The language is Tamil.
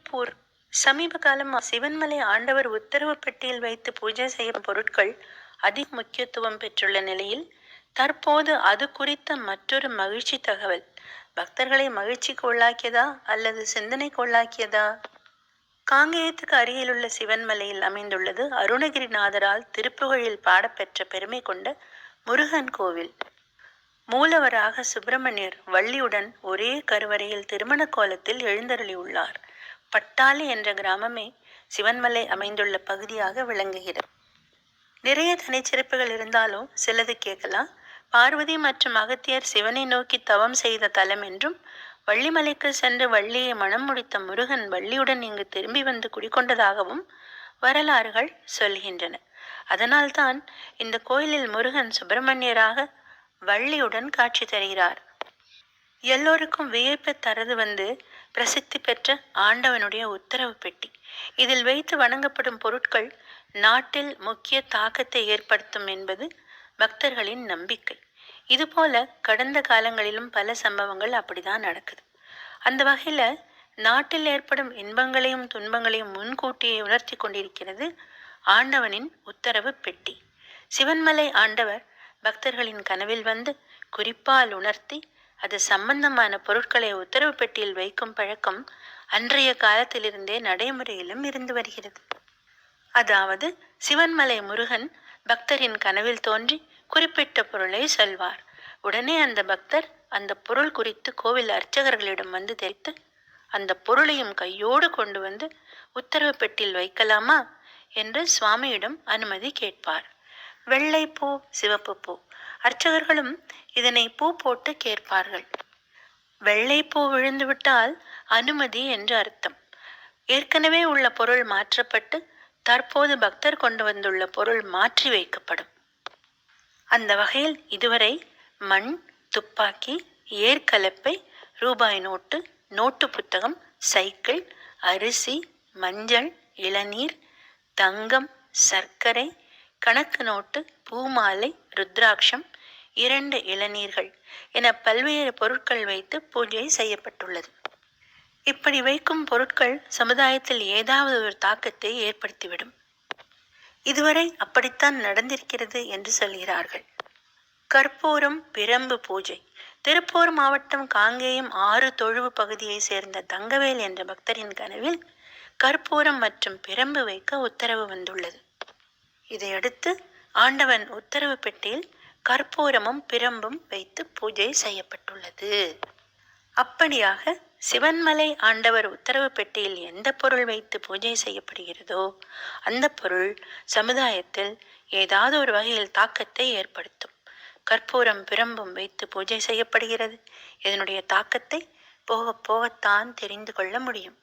திருப்பூர் சமீப காலமாக சிவன்மலை ஆண்டவர் உத்தரவு பெட்டியில் வைத்து பூஜை செய்யும் பொருட்கள் அதிக முக்கியத்துவம் பெற்றுள்ள நிலையில் தற்போது அது குறித்த மற்றொரு மகிழ்ச்சி தகவல் பக்தர்களை மகிழ்ச்சிக்கு உள்ளாக்கியதா அல்லது சிந்தனைக்கு உள்ளாக்கியதா? காங்கேயத்துக்கு அருகில் உள்ள சிவன்மலையில் அமைந்துள்ளது அருணகிரிநாதரால் திருப்புகழில் பாடப்பெற்ற பெருமை கொண்ட முருகன் கோவில். மூலவராக சுப்பிரமணியர் வள்ளியுடன் ஒரே கருவறையில் திருமண கோலத்தில் எழுந்தருளியுள்ளார். பட்டாளி என்ற கிராமமே சிவன்மலை அமைந்துள்ள பகுதியாக விளங்குகிறது. நிறைய தனிச்சிறப்புகள் இருந்தாலும் சிலது கேட்கலாம். பார்வதி மற்றும் அகத்தியர் சிவனை நோக்கி தவம் செய்த தலம் என்றும், வள்ளிமலைக்கு சென்று வள்ளியை மணம் முடித்த முருகன் வள்ளியுடன் இங்கு திரும்பி வந்து குடிக்கொண்டதாகவும் வரலாறுகள் சொல்கின்றன. அதனால்தான் இந்த கோயிலில் முருகன் சுப்பிரமணியராக வள்ளியுடன் காட்சி தருகிறார். எல்லோருக்கும் வியப்பை தரது பிரசித்தி பெற்ற ஆண்டவனுடைய உத்தரவு பெட்டி. இதில் வைத்து வணங்கப்படும் பொருட்கள் நாட்டில் முக்கிய தாக்கத்தை ஏற்படுத்தும் என்பது பக்தர்களின் நம்பிக்கை. இதுபோல கடந்த காலங்களிலும் பல சம்பவங்கள் அப்படிதான் நடக்குது. அந்த வகையில நாட்டில் ஏற்படும் இன்பங்களையும் துன்பங்களையும் முன்கூட்டியே உணர்த்தி கொண்டிருக்கிறது ஆண்டவனின் உத்தரவு பெட்டி. சிவன்மலை ஆண்டவர் பக்தர்களின் கனவில் வந்து குறிப்பால் உணர்த்தி அது சம்பந்தமான பொருட்களை உத்தரவு பெட்டியில் வைக்கும் பழக்கம் அன்றைய காலத்திலிருந்தே நடைமுறையிலும் இருந்து வருகிறது. அதாவது சிவன்மலை முருகன் பக்தரின் கனவில் தோன்றி குறிப்பிட்ட பொருளை சொல்வார். உடனே அந்த பக்தர் அந்த பொருள் குறித்து கோவில் அர்ச்சகர்களிடம் வந்து தெரிவித்து அந்த பொருளையும் கையோடு கொண்டு வந்து உத்தரவு பெட்டியில் வைக்கலாமா என்று சுவாமியிடம் அனுமதி கேட்பார். வெள்ளை பூ, சிவப்பு பூ, அர்ச்சகர்களும் இதனை பூ போட்டு கேட்பார்கள். வெள்ளை பூ விழுந்துவிட்டால் அனுமதி என்று அர்த்தம். ஏற்கனவே உள்ள பொருள் மாற்றப்பட்டு தற்போது பக்தர் கொண்டு வந்துள்ள பொருள் மாற்றி வைக்கப்படும். அந்த வகையில் இதுவரை மண், துப்பாக்கி, ஏர்கலப்பை, ரூபாய் நோட்டு, நோட்டு புத்தகம், சைக்கிள், அரிசி, மஞ்சள், இளநீர், தங்கம், சர்க்கரை, கணக்கு நோட்டு, பூமாலை, ருத்ராட்சம், 2 இளநீர்கள் என பல்வேறு பொருட்கள் வைத்து பூஜை செய்யப்பட்டுள்ளது. இப்படி வைக்கும் பொருட்கள் சமுதாயத்தில் ஏதாவது ஒரு தாக்கத்தை ஏற்படுத்திவிடும். இதுவரை அப்படித்தான் நடந்திருக்கிறது என்று சொல்கிறார்கள். கற்பூரம் பிரம்பு பூஜை. திருப்பூர் மாவட்டம் காங்கேயம் 6 தொழுவு பகுதியை சேர்ந்த தங்கவேல் என்ற பக்தரின் கனவில் கற்பூரம் மற்றும் பிரம்பு வைக்க உத்தரவு வந்துள்ளது. இதையடுத்து ஆண்டவன் உத்தரவு பெட்டியில் கற்பூரமும் பிரம்பும் வைத்து பூஜை செய்யப்பட்டுள்ளது. அப்படியாக சிவன்மலை ஆண்டவர் உத்தரவு பெட்டியில் எந்த பொருள் வைத்து பூஜை செய்யப்படுகிறதோ அந்த பொருள் சமுதாயத்தில் ஏதாவது ஒரு வகையில் தாக்கத்தை ஏற்படுத்தும். கற்பூரம் பிரம்பும் வைத்து பூஜை செய்யப்படுகிறது. இதனுடைய தாக்கத்தை போக போகத்தான் தெரிந்து கொள்ள முடியும்.